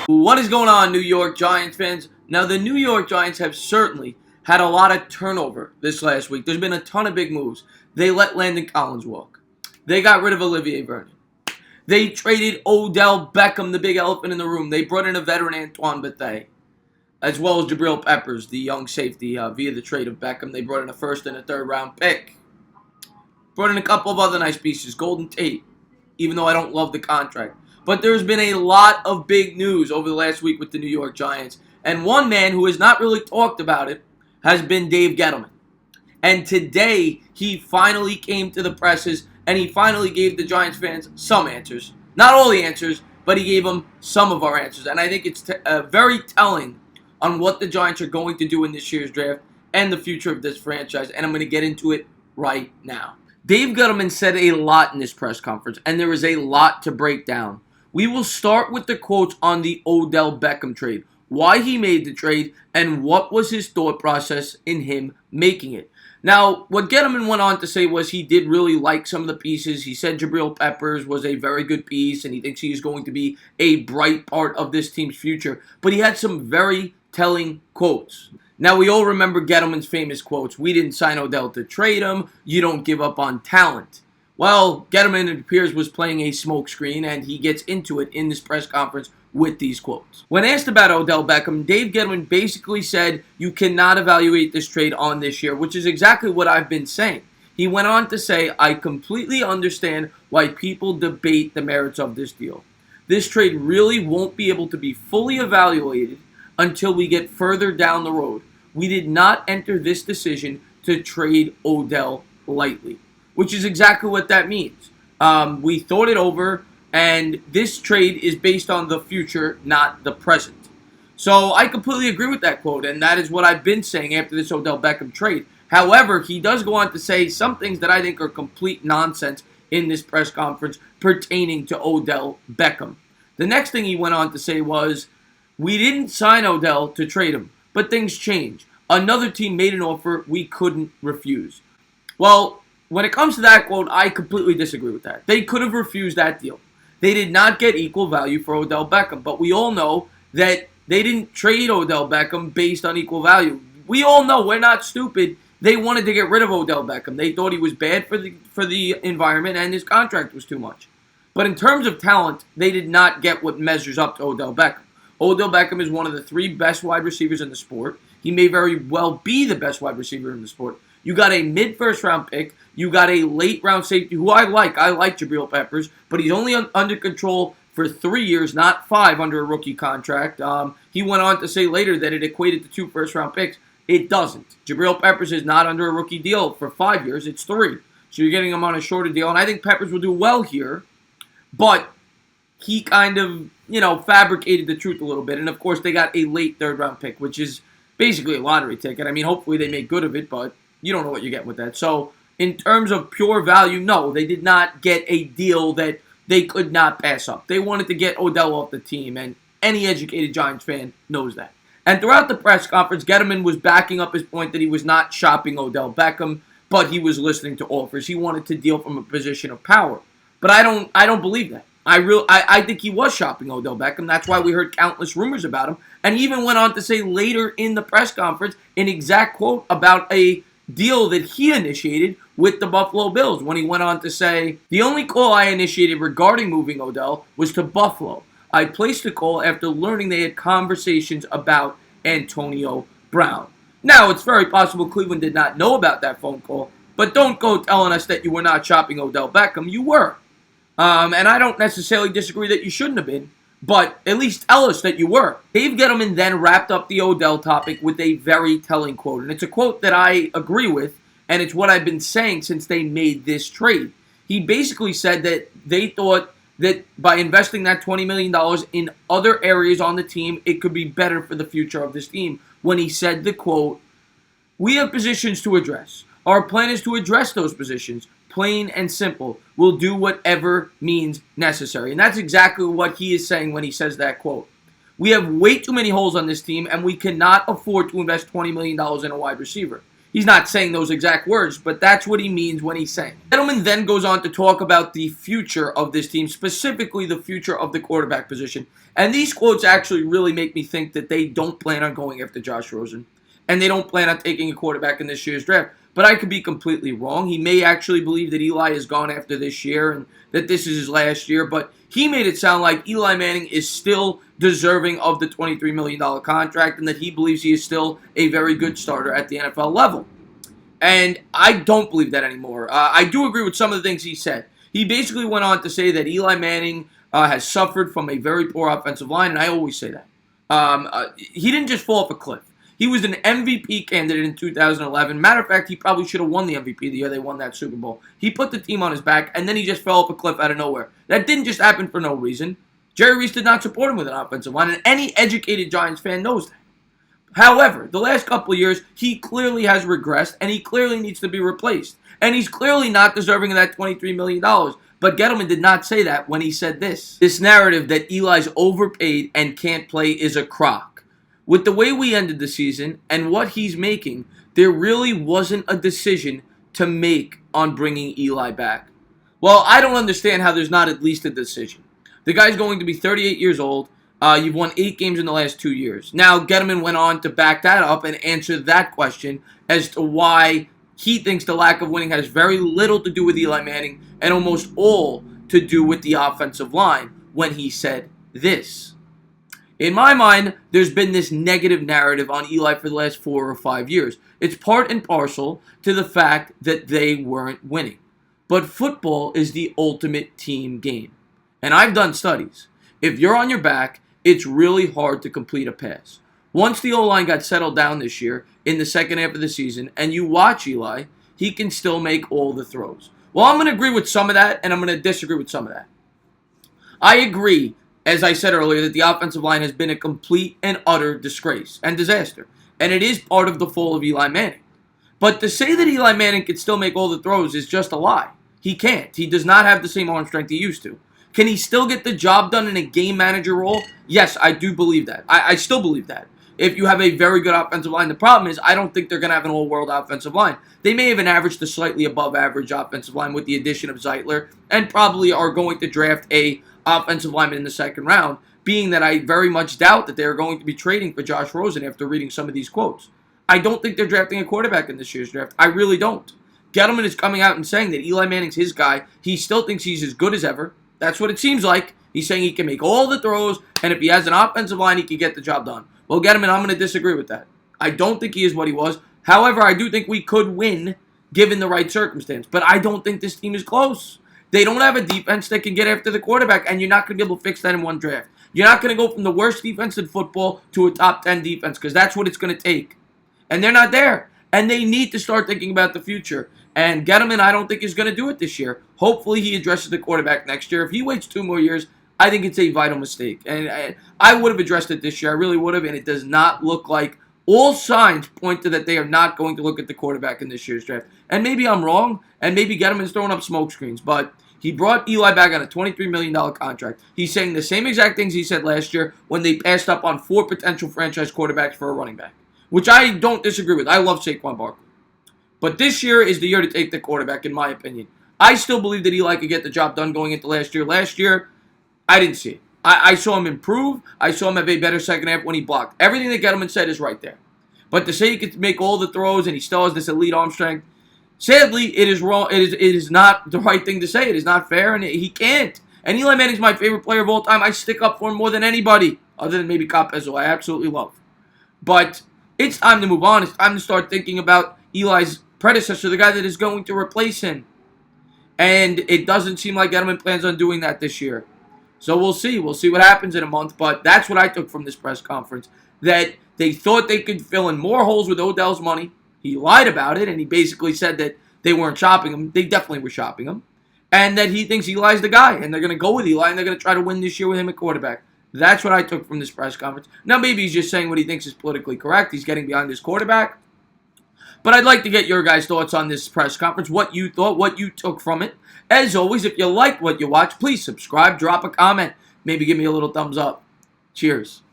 What is going on, New York Giants fans? Now, the New York Giants have certainly had a lot of turnover this last week. There's been a ton of big moves. They let Landon Collins walk. They got rid of Olivier Vernon. They traded Odell Beckham, the big elephant in the room. They brought in a veteran, Antoine Bethea, as well as Jabril Peppers, the young safety, via the trade of Beckham. They brought in a first and a third round pick. Brought in a couple of other nice pieces, Golden Tate, even though I don't love the contract. But there's been a lot of big news over the last week with the New York Giants. And one man who has not really talked about it has been Dave Gettleman. And today, he finally came to the presses and he finally gave the Giants fans some answers. Not all the answers, but he gave them some of our answers. And I think it's very telling on what the Giants are going to do in this year's draft and the future of this franchise. And I'm going to get into it right now. Dave Gettleman said a lot in this press conference, and there is a lot to break down. We will start with the quotes on the Odell Beckham trade, why he made the trade, and what was his thought process in him making it. Now, what Gettleman went on to say was he did really like some of the pieces. He said Jabril Peppers was a very good piece, and he thinks he is going to be a bright part of this team's future. But he had some very telling quotes. Now, we all remember Gettleman's famous quotes. We didn't sign Odell to trade him. You don't give up on talent. Well, Gettleman, it appears, was playing a smokescreen, and he gets into it in this press conference with these quotes. When asked about Odell Beckham, Dave Gettleman basically said, you cannot evaluate this trade on this year, which is exactly what I've been saying. He went on to say, I completely understand why people debate the merits of this deal. This trade really won't be able to be fully evaluated until we get further down the road. We did not enter this decision to trade Odell lightly, which is exactly what that means. We thought it over, and this trade is based on the future, not the present. So I completely agree with that quote, and that is what I've been saying after this Odell Beckham trade. However, he does go on to say some things that I think are complete nonsense in this press conference pertaining to Odell Beckham. The next thing he went on to say was, we didn't sign Odell to trade him, but things changed. Another team made an offer we couldn't refuse. Well, when it comes to that quote, I completely disagree with that. They could have refused that deal. They did not get equal value for Odell Beckham, but we all know that they didn't trade Odell Beckham based on equal value. We all know, we're not stupid. They wanted to get rid of Odell Beckham. They thought he was bad for the environment and his contract was too much. But in terms of talent, they did not get what measures up to Odell Beckham. Odell Beckham is one of the 3 best wide receivers in the sport. He may very well be the best wide receiver in the sport. You got a mid-first round pick. You got a late round safety who I like. I like Jabril Peppers, but he's only under control for 3 years, not 5 under a rookie contract. He went on to say later that it equated to 2 first-round picks. It doesn't. Jabril Peppers is not under a rookie deal for 5 years. It's 3. So you're getting him on a shorter deal, and I think Peppers will do well here, but he kind of, fabricated the truth a little bit. And, of course, they got a late third-round pick, which is basically a lottery ticket. I mean, hopefully they make good of it, but you don't know what you get with that. So, in terms of pure value, no, they did not get a deal that they could not pass up. They wanted to get Odell off the team, and any educated Giants fan knows that. And throughout the press conference, Gettleman was backing up his point that he was not shopping Odell Beckham, but he was listening to offers. He wanted to deal from a position of power. But I don't believe that. I think he was shopping Odell Beckham. That's why we heard countless rumors about him. And he even went on to say later in the press conference an exact quote about a deal that he initiated with the Buffalo Bills when he went on to say, the only call I initiated regarding moving Odell was to Buffalo. I placed the call after learning they had conversations about Antonio Brown. Now, it's very possible Cleveland did not know about that phone call, but don't go telling us that you were not shopping Odell Beckham. You were. And I don't necessarily disagree that you shouldn't have been, but at least tell us that you were. Dave Gettleman then wrapped up the Odell topic with a very telling quote. And it's a quote that I agree with, and it's what I've been saying since they made this trade. He basically said that they thought that by investing that $20 million in other areas on the team, it could be better for the future of this team. When he said the quote, we have positions to address. Our plan is to address those positions. Plain and simple. We'll do whatever means necessary. And that's exactly what he is saying when he says that quote. We have way too many holes on this team, and we cannot afford to invest $20 million in a wide receiver. He's not saying those exact words, but that's what he means when he's saying. Gettleman then goes on to talk about the future of this team, specifically the future of the quarterback position. And these quotes actually really make me think that they don't plan on going after Josh Rosen. And they don't plan on taking a quarterback in this year's draft. But I could be completely wrong. He may actually believe that Eli is gone after this year and that this is his last year. But he made it sound like Eli Manning is still deserving of the $23 million contract and that he believes he is still a very good starter at the NFL level. And I don't believe that anymore. I do agree with some of the things he said. He basically went on to say that Eli Manning has suffered from a very poor offensive line, and I always say that. He didn't just fall off a cliff. He was an MVP candidate in 2011. Matter of fact, he probably should have won the MVP the year they won that Super Bowl. He put the team on his back, and then he just fell off a cliff out of nowhere. That didn't just happen for no reason. Jerry Reese did not support him with an offensive line, and any educated Giants fan knows that. However, the last couple of years, he clearly has regressed, and he clearly needs to be replaced. And he's clearly not deserving of that $23 million. But Gettleman did not say that when he said this. This narrative that Eli's overpaid and can't play is a crock. With the way we ended the season and what he's making, there really wasn't a decision to make on bringing Eli back. Well, I don't understand how there's not at least a decision. The guy's going to be 38 years old. You've won 8 games in the last 2 years. Now, Gettleman went on to back that up and answer that question as to why he thinks the lack of winning has very little to do with Eli Manning and almost all to do with the offensive line when he said this. In my mind, there's been this negative narrative on Eli for the last 4 or 5 years. It's part and parcel to the fact that they weren't winning. But football is the ultimate team game. And I've done studies. If you're on your back, it's really hard to complete a pass. Once the O-line got settled down this year in the second half of the season, and you watch Eli, he can still make all the throws. Well, I'm going to agree with some of that, and I'm going to disagree with some of that. I agree, as I said earlier, that the offensive line has been a complete and utter disgrace and disaster. And it is part of the fall of Eli Manning. But to say that Eli Manning can still make all the throws is just a lie. He can't. He does not have the same arm strength he used to. Can he still get the job done in a game manager role? Yes, I do believe that. I still believe that. If you have a very good offensive line, the problem is I don't think they're going to have an all-world offensive line. They may have an average to slightly above average offensive line with the addition of Zeitler and probably are going to draft a offensive lineman in the second round, being that I very much doubt that they're going to be trading for Josh Rosen after reading some of these quotes. I don't think they're drafting a quarterback in this year's draft. I really don't. Gettleman is coming out and saying that Eli Manning's his guy. He still thinks he's as good as ever. That's what it seems like. He's saying he can make all the throws, and if he has an offensive line, he can get the job done. Well, Gettleman, I'm going to disagree with that. I don't think he is what he was. However, I do think we could win given the right circumstance. But I don't think this team is close. They don't have a defense that can get after the quarterback, and you're not going to be able to fix that in one draft. You're not going to go from the worst defense in football to a top 10 defense because that's what it's going to take. And they're not there. And they need to start thinking about the future. And Gettleman, I don't think is going to do it this year. Hopefully he addresses the quarterback next year. If he waits 2 more years, I think it's a vital mistake. And I would have addressed it this year. I really would have. And it does not look like all signs point to that they are not going to look at the quarterback in this year's draft. And maybe I'm wrong. And maybe Gettleman's throwing up smoke screens. But he brought Eli back on a $23 million contract. He's saying the same exact things he said last year when they passed up on 4 potential franchise quarterbacks for a running back, which I don't disagree with. I love Saquon Barkley. But this year is the year to take the quarterback, in my opinion. I still believe that Eli could get the job done going into last year. Last year, I didn't see it. I saw him improve. I saw him have a better second half when he blocked. Everything that Gettleman said is right there. But to say he could make all the throws and he still has this elite arm strength, sadly, it is wrong. It is not the right thing to say. It is not fair, and he can't. And Eli Manning's my favorite player of all time. I stick up for him more than anybody, other than maybe Capez, who I absolutely love. But it's time to move on. It's time to start thinking about Eli's predecessor, the guy that is going to replace him. And it doesn't seem like Gettleman plans on doing that this year. So we'll see. We'll see what happens in a month. But that's what I took from this press conference, that they thought they could fill in more holes with Odell's money. He lied about it, and he basically said that they weren't shopping him. They definitely were shopping him. And that he thinks Eli's the guy, and they're going to go with Eli, and they're going to try to win this year with him at quarterback. That's what I took from this press conference. Now, maybe he's just saying what he thinks is politically correct. He's getting behind his quarterback. But I'd like to get your guys' thoughts on this press conference, what you thought, what you took from it. As always, if you liked what you watched, please subscribe, drop a comment, maybe give me a little thumbs up. Cheers.